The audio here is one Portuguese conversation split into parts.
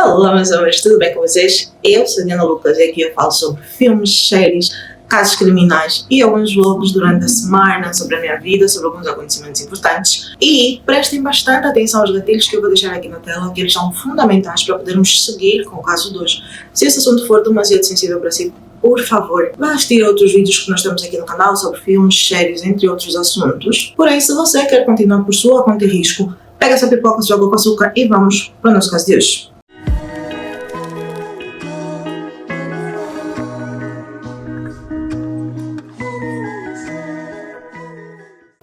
Olá, meus amores, tudo bem com vocês? Eu sou a Diana Lucas e aqui eu falo sobre filmes, séries, casos criminais e alguns vlogs durante a semana sobre a minha vida, sobre alguns acontecimentos importantes. E prestem bastante atenção aos gatilhos que eu vou deixar aqui na tela, que eles são fundamentais para podermos seguir com o caso de hoje. Se esse assunto for demasiado sensível para si, por favor, vá assistir a outros vídeos que nós temos aqui no canal sobre filmes, séries, entre outros assuntos. Porém, se você quer continuar por sua conta e risco, pega essa pipoca, sua água com açúcar e vamos para o nosso caso de hoje.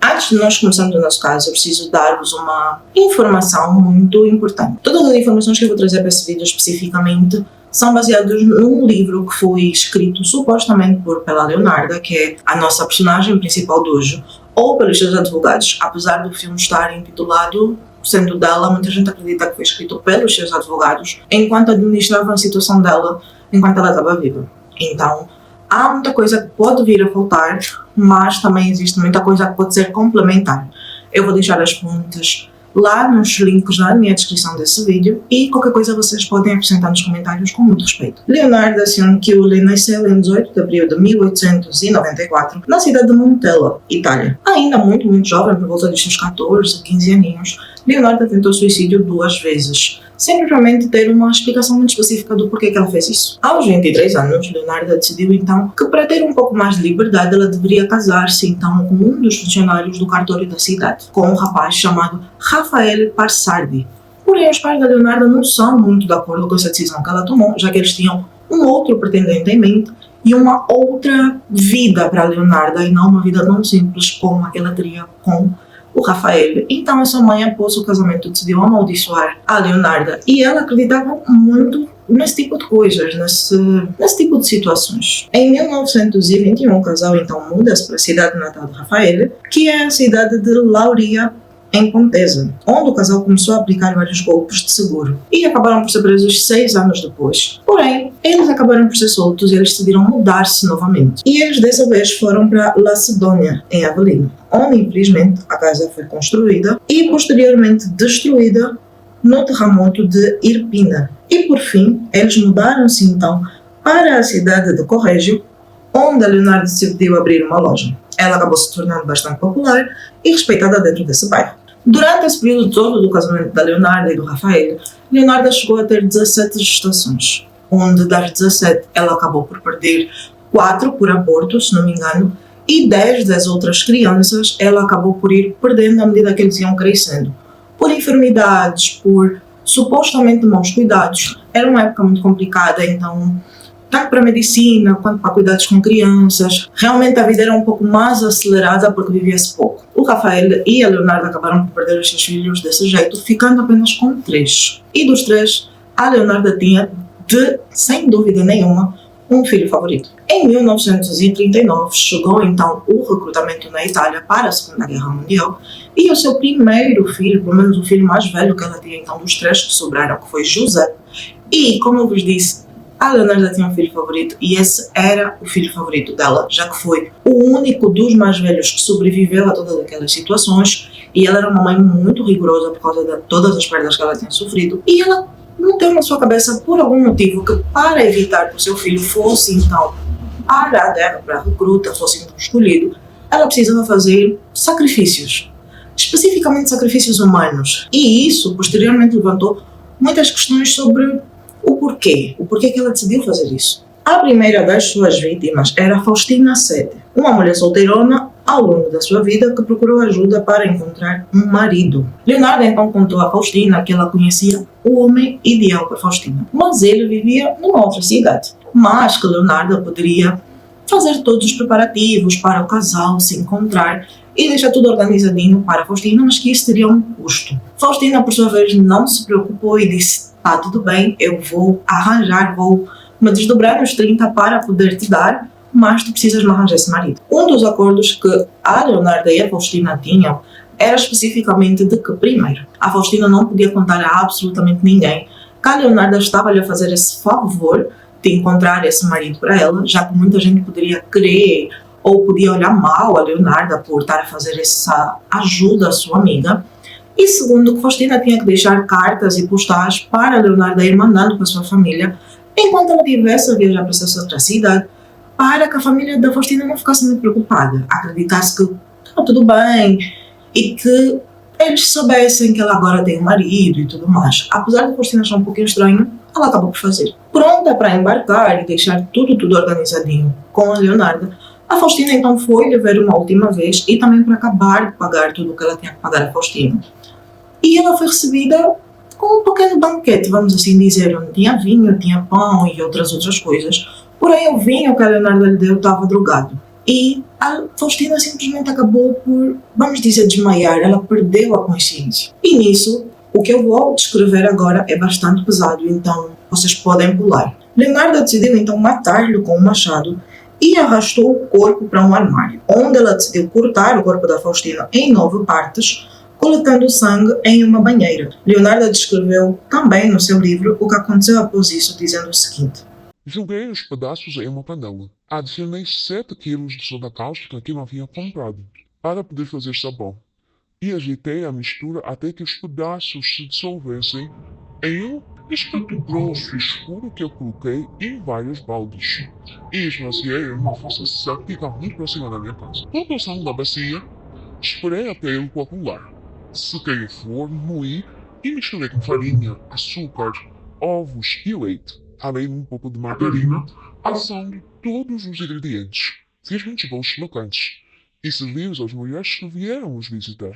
Antes de nós começarmos o nosso caso, eu preciso dar-vos uma informação muito importante. Todas as informações que eu vou trazer para esse vídeo especificamente são baseadas num livro que foi escrito supostamente pela Leonarda, que é a nossa personagem principal de hoje, ou pelos seus advogados. Apesar do filme estar intitulado sendo dela, muita gente acredita que foi escrito pelos seus advogados enquanto administravam a situação dela enquanto ela estava viva. Então, há muita coisa que pode vir a faltar, mas também existe muita coisa que pode ser complementar. Eu vou deixar as fontes lá nos links na minha descrição desse vídeo e qualquer coisa vocês podem acrescentar nos comentários com muito respeito. Leonarda Cianciulli nasceu em 18 de abril de 1894 na cidade de Montella, Itália. Ainda muito jovem, por volta dos seus 14, 15 aninhos, Leonarda tentou suicídio 2 vezes, sem realmente ter uma explicação muito específica do porquê que ela fez isso. Aos 23 anos, Leonarda decidiu então que para ter um pouco mais de liberdade ela deveria casar-se então com um dos funcionários do cartório da cidade, com um rapaz chamado Rafael Parsardi. Porém, os pais da Leonarda não são muito de acordo com essa decisão que ela tomou, já que eles tinham um outro pretendente em mente e uma outra vida para Leonarda e não uma vida tão simples como a que ela teria com o Rafael. Então, essa mãe, após o casamento, decidiu amaldiçoar a Leonarda e ela acreditava muito nesse tipo de coisas, nesse tipo de situações. Em 1921, o casal então muda-se para a cidade natal de Rafael, que é a cidade de Lauria, em Pontesa, onde o casal começou a aplicar vários golpes de seguro e acabaram por ser presos 6 anos depois. Porém, eles acabaram por ser soltos e eles decidiram mudar-se novamente. E eles dessa vez foram para Lacedônia, em Avellino, onde infelizmente a casa foi construída e posteriormente destruída no terremoto de Irpina. E por fim, eles mudaram-se então para a cidade de Correggio, onde a Leonarda decidiu abrir uma loja. Ela acabou se tornando bastante popular e respeitada dentro desse bairro. Durante esse período todo do casamento da Leonarda e do Rafael, Leonarda chegou a ter 17 gestações, onde das 17 ela acabou por perder 4 por aborto, se não me engano, e 10 das outras crianças ela acabou por ir perdendo à medida que eles iam crescendo. Por enfermidades, por supostamente maus cuidados. Era uma época muito complicada, então tanto para a medicina quanto para cuidados com crianças. Realmente a vida era um pouco mais acelerada porque vivia-se pouco. O Rafael e a Leonarda acabaram por perder os seus filhos desse jeito, ficando apenas com 3. E dos 3, a Leonarda tinha, sem dúvida nenhuma, um filho favorito. Em 1939, chegou então o recrutamento na Itália para a Segunda Guerra Mundial e o seu primeiro filho, pelo menos o filho mais velho que ela tinha então dos 3 que sobraram, que foi José. E, como eu vos disse, a Leonarda tinha um filho favorito e esse era o filho favorito dela, já que foi o único dos mais velhos que sobreviveu a todas aquelas situações e ela era uma mãe muito rigorosa por causa de todas as perdas que ela tinha sofrido e ela meteu na sua cabeça por algum motivo que para evitar que o seu filho fosse então para a guerra, para a recruta, fosse então escolhido, ela precisava fazer sacrifícios, especificamente sacrifícios humanos, e isso posteriormente levantou muitas questões sobre o porquê que ela decidiu fazer isso. A primeira das suas vítimas era Faustina Sete, uma mulher solteirona ao longo da sua vida que procurou ajuda para encontrar um marido. Leonarda então contou a Faustina que ela conhecia o homem ideal para Faustina, mas ele vivia numa outra cidade, mas que Leonarda poderia fazer todos os preparativos para o casal se encontrar e deixar tudo organizadinho para Faustina, mas que isso teria um custo. Faustina, por sua vez, não se preocupou e disse: "Tá, tudo bem, eu vou arranjar, vou me desdobrar nos 30 para poder te dar, mas tu precisas me arranjar esse marido." Um dos acordos que a Leonarda e a Faustina tinham era especificamente de que, primeiro, a Faustina não podia contar a absolutamente ninguém que a Leonarda estava-lhe a fazer esse favor de encontrar esse marido para ela, já que muita gente poderia crer ou podia olhar mal a Leonarda por estar a fazer essa ajuda à sua amiga. E segundo, que Faustina tinha que deixar cartas e postais para Leonardo ir mandando para a sua família, enquanto ela estivesse a viajar para essa outra cidade, para que a família da Faustina não ficasse muito preocupada, acreditasse que estava tudo bem e que eles soubessem que ela agora tem um marido e tudo mais. Apesar de Faustina achar um pouquinho estranho, ela acabou por fazer. Pronta para embarcar e deixar tudo organizadinho com a Leonarda, a Faustina então foi lhe ver uma última vez e também para acabar de pagar tudo o que ela tinha que pagar a Faustina. E ela foi recebida com um pequeno banquete, vamos assim dizer, onde tinha vinho, tinha pão e outras coisas. Porém, o vinho que a Leonarda lhe deu estava drogado. E a Faustina simplesmente acabou por, vamos dizer, desmaiar. Ela perdeu a consciência. E nisso, o que eu vou descrever agora é bastante pesado, então vocês podem pular. Leonarda decidiu então matar-lhe com um machado e arrastou o corpo para um armário, onde ela decidiu cortar o corpo da Faustina em 9 partes, colocando sangue em uma banheira. Leonarda descreveu também no seu livro o que aconteceu após isso, dizendo o seguinte: Joguei os pedaços em uma panela. Adicionei 7 quilos de soda cáustica que não havia comprado, para poder fazer sabão. E agitei a mistura até que os pedaços se dissolvessem em um espeto grosso e escuro que eu coloquei em vários baldes. E esvaziei em uma fossa séptica muito próxima da minha casa. Todo o sangue da bacia, esperei até ele coagular. Sequei o forno, moí e misturei com farinha, açúcar, ovos e leite, além de um pouco de margarina, assando todos os ingredientes. Fiz muitos bolos crocantes e servi-os às mulheres que vieram os visitar,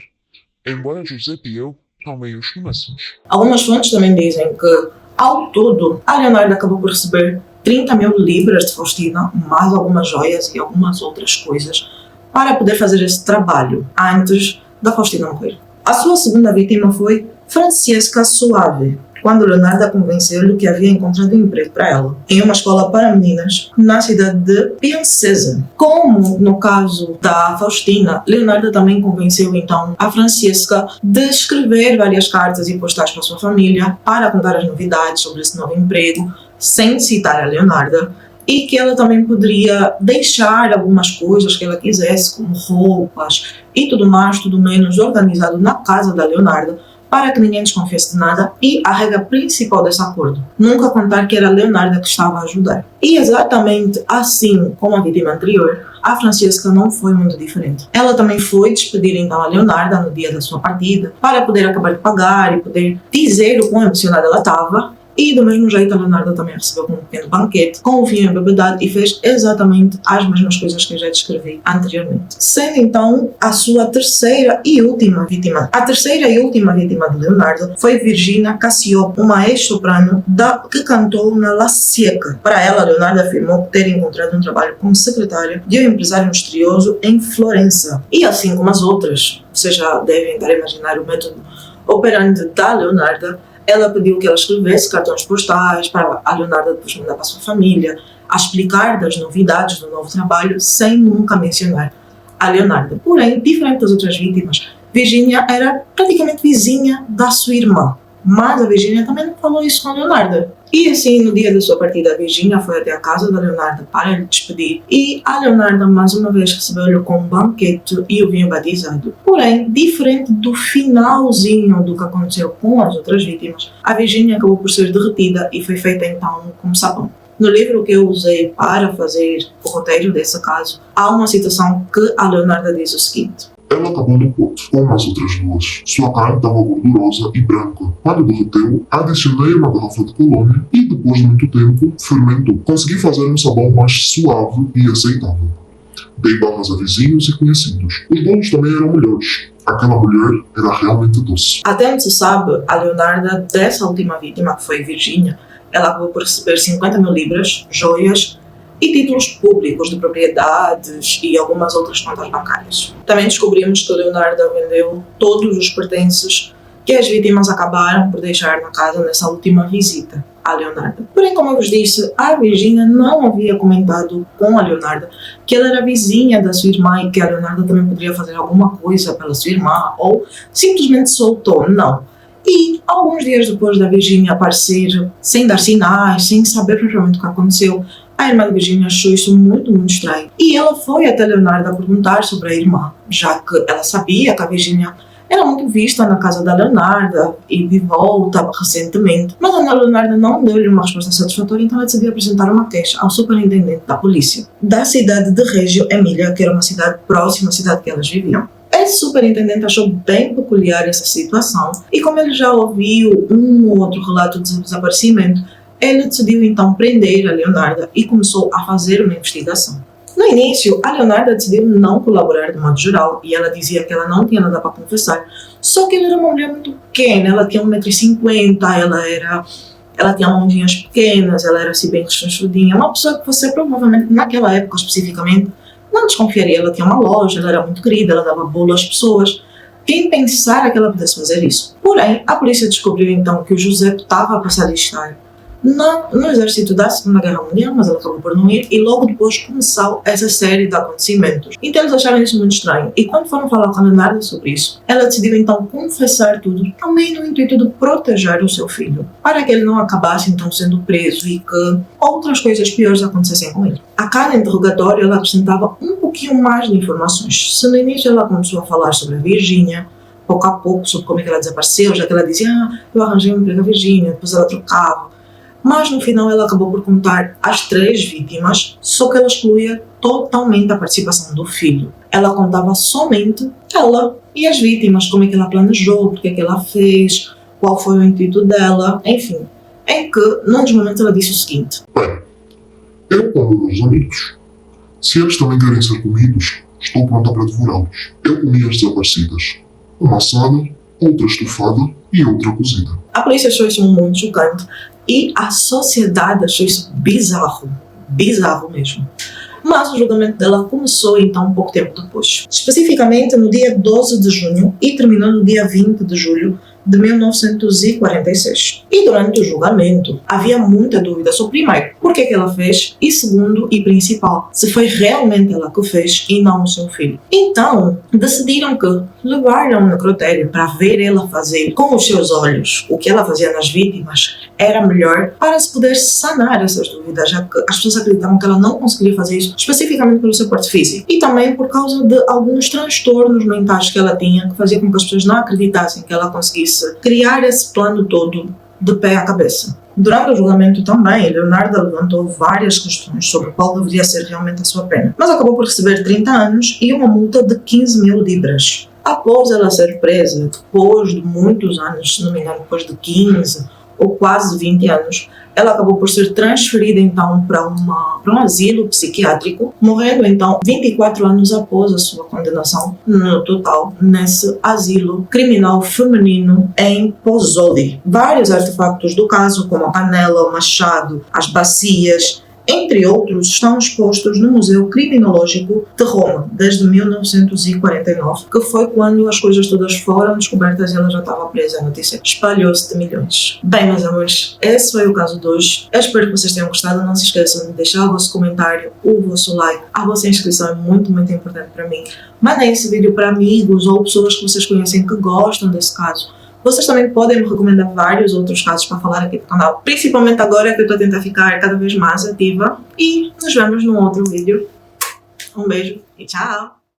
embora Giuseppe e eu também os coméssemos. Algumas fontes também dizem que, ao todo, a Leonarda acabou por receber 30.000 libras de Faustina, mais algumas joias e algumas outras coisas, para poder fazer esse trabalho antes da Faustina morrer. A sua segunda vítima foi Francesca Suave, quando Leonarda convenceu-lhe que havia encontrado um emprego para ela, em uma escola para meninas na cidade de Piacenza. Como no caso da Faustina, Leonarda também convenceu então a Francesca de escrever várias cartas e postais para sua família para contar as novidades sobre esse novo emprego, sem citar a Leonarda, e que ela também poderia deixar algumas coisas que ela quisesse, como roupas e tudo mais, tudo menos, organizado na casa da Leonarda, para que ninguém desconfiasse de nada. E a regra principal desse acordo: nunca contar que era a Leonarda que estava a ajudar. E exatamente assim como a vítima anterior, a Francesca não foi muito diferente. Ela também foi despedir então a Leonarda no dia da sua partida, para poder acabar de pagar e poder dizer o quão emocionada ela estava. E do mesmo jeito a Leonarda também recebeu um pequeno banquete com o vinho embebedado e fez exatamente as mesmas coisas que eu já descrevi anteriormente. Sendo então a sua terceira e última vítima. A terceira e última vítima de Leonardo foi Virginia Cassiopo, uma ex-soprano que cantou na La Sieca. Para ela, Leonardo afirmou ter encontrado um trabalho como secretária de um empresário misterioso em Florença. E assim como as outras, vocês já devem estar a imaginar o método operante da Leonarda. Ela pediu que ela escrevesse cartões postais para a Leonarda depois mandar para a sua família, a explicar das novidades do novo trabalho, sem nunca mencionar a Leonarda. Porém, diferente das outras vítimas, Virginia era praticamente vizinha da sua irmã, mas a Virginia também não falou isso com a Leonarda. E assim, no dia da sua partida, a Virginia foi até a casa da Leonarda para lhe despedir, e a Leonarda mais uma vez recebeu-lhe com um banquete e o vinho batizado. Porém, diferente do finalzinho do que aconteceu com as outras vítimas, a Virginia acabou por ser derretida e foi feita então como sabão. No livro que eu usei para fazer o roteiro desse caso, há uma citação que a Leonarda diz o seguinte: ela acabou no pote, como as outras duas. Sua carne estava gordurosa e branca. Quando derreteu, adicionei uma garrafa de colônia e, depois de muito tempo, fermentou. Consegui fazer um sabão mais suave e aceitável. Dei barras a vizinhos e conhecidos. Os bolos também eram melhores. Aquela mulher era realmente doce. Até onde se sabe, a Leonarda, dessa última vítima, que foi Virginia, ela acabou por receber 50.000 libras, joias e títulos públicos de propriedades e algumas outras contas bancárias. Também descobrimos que a Leonarda vendeu todos os pertences que as vítimas acabaram por deixar na casa nessa última visita à Leonarda. Porém, como eu vos disse, a Virginia não havia comentado com a Leonarda que ela era vizinha da sua irmã e que a Leonarda também poderia fazer alguma coisa pela sua irmã, ou simplesmente soltou. Não. E alguns dias depois da Virginia aparecer sem dar sinais, sem saber propriamente o que aconteceu, a irmã de Virginia achou isso muito estranho. E ela foi até Leonarda perguntar sobre a irmã, já que ela sabia que a Virginia Era muito vista na casa da Leonarda e de volta recentemente, mas a Ana Leonarda não deu-lhe uma resposta satisfatória, então ela decidiu apresentar uma queixa ao superintendente da polícia da cidade de Reggio Emília, que era uma cidade próxima à cidade que elas viviam. Esse superintendente achou bem peculiar essa situação e, como ele já ouviu um ou outro relato de desaparecimento, ele decidiu então prender a Leonarda e começou a fazer uma investigação. No início, a Leonarda decidiu não colaborar de modo geral e ela dizia que ela não tinha nada para confessar, só que ela era uma mulher muito pequena, ela tinha 1,50 m, ela tinha mãozinhas pequenas, ela era assim bem rechonchudinha, uma pessoa que você provavelmente naquela época especificamente não desconfiaria. Ela tinha uma loja, ela era muito querida, ela dava bolo às pessoas. Quem pensara que ela pudesse fazer isso? Porém, a polícia descobriu então que o José estava a passar de estar no exército da Segunda Guerra Mundial, mas ela acabou por não ir, e logo depois começou essa série de acontecimentos. Então eles acharam isso muito estranho, e quando foram falar com a Leonarda sobre isso, ela decidiu então confessar tudo, também no intuito de proteger o seu filho, para que ele não acabasse então sendo preso e que outras coisas piores acontecessem com ele. A cada interrogatório ela acrescentava um pouquinho mais de informações. Se no início ela começou a falar sobre a Virgínia, pouco a pouco sobre como é que ela desapareceu, já que ela dizia, eu arranjei um emprego à Virgínia, depois ela trocava. Mas no final ela acabou por contar as 3 vítimas, só que ela excluía totalmente a participação do filho. Ela contava somente ela e as vítimas, como é que ela planejou, o que é que ela fez, qual foi o intuito dela, enfim. Em que, num dos momentos, ela disse o seguinte: Bem, eu como meus amigos, se eles também querem ser comidos, estou pronta para devorá-los. Eu comi as desaparecidas, uma assada, outra estufada e outra cozida. A polícia achou isso muito chocante e a sociedade achou isso bizarro mesmo. Mas o julgamento dela começou então um pouco tempo depois. Especificamente no dia 12 de junho e terminou no dia 20 de julho de 1946. E durante o julgamento havia muita dúvida sobre, primeiro, por que ela fez, e segundo e principal, se foi realmente ela que fez e não o seu filho. Então, decidiram que levar-lhe a um necrotério para ver ela fazer com os seus olhos o que ela fazia nas vítimas era melhor para se poder sanar essas dúvidas, já que as pessoas acreditavam que ela não conseguiria fazer isso especificamente pelo seu porte físico e também por causa de alguns transtornos mentais que ela tinha, que fazia com que as pessoas não acreditassem que ela conseguisse criar esse plano todo de pé à cabeça. Durante o julgamento também, Leonarda levantou várias questões sobre qual deveria ser realmente a sua pena, mas acabou por receber 30 anos e uma multa de 15.000 libras. Após ela ser presa, depois de muitos anos, se não me engano, depois de 15 ou quase 20 anos, ela acabou por ser transferida então para um asilo psiquiátrico, morrendo então 24 anos após a sua condenação no total nesse asilo criminal feminino em Pozzuoli. Vários artefactos do caso, como a panela, o machado, as bacias, entre outros, estão expostos no Museu Criminológico de Roma desde 1949, que foi quando as coisas todas foram descobertas e ela já estava presa. A notícia espalhou-se de milhões. Bem, meus amores, esse foi o caso de hoje. Eu espero que vocês tenham gostado. Não se esqueçam de deixar o vosso comentário, o vosso like. A vossa inscrição é muito, muito importante para mim. Mandem esse vídeo para amigos ou pessoas que vocês conhecem que gostam desse caso. Vocês também podem me recomendar vários outros casos para falar aqui no canal, principalmente agora que eu estou a tentar ficar cada vez mais ativa. E nos vemos num outro vídeo. Um beijo e tchau!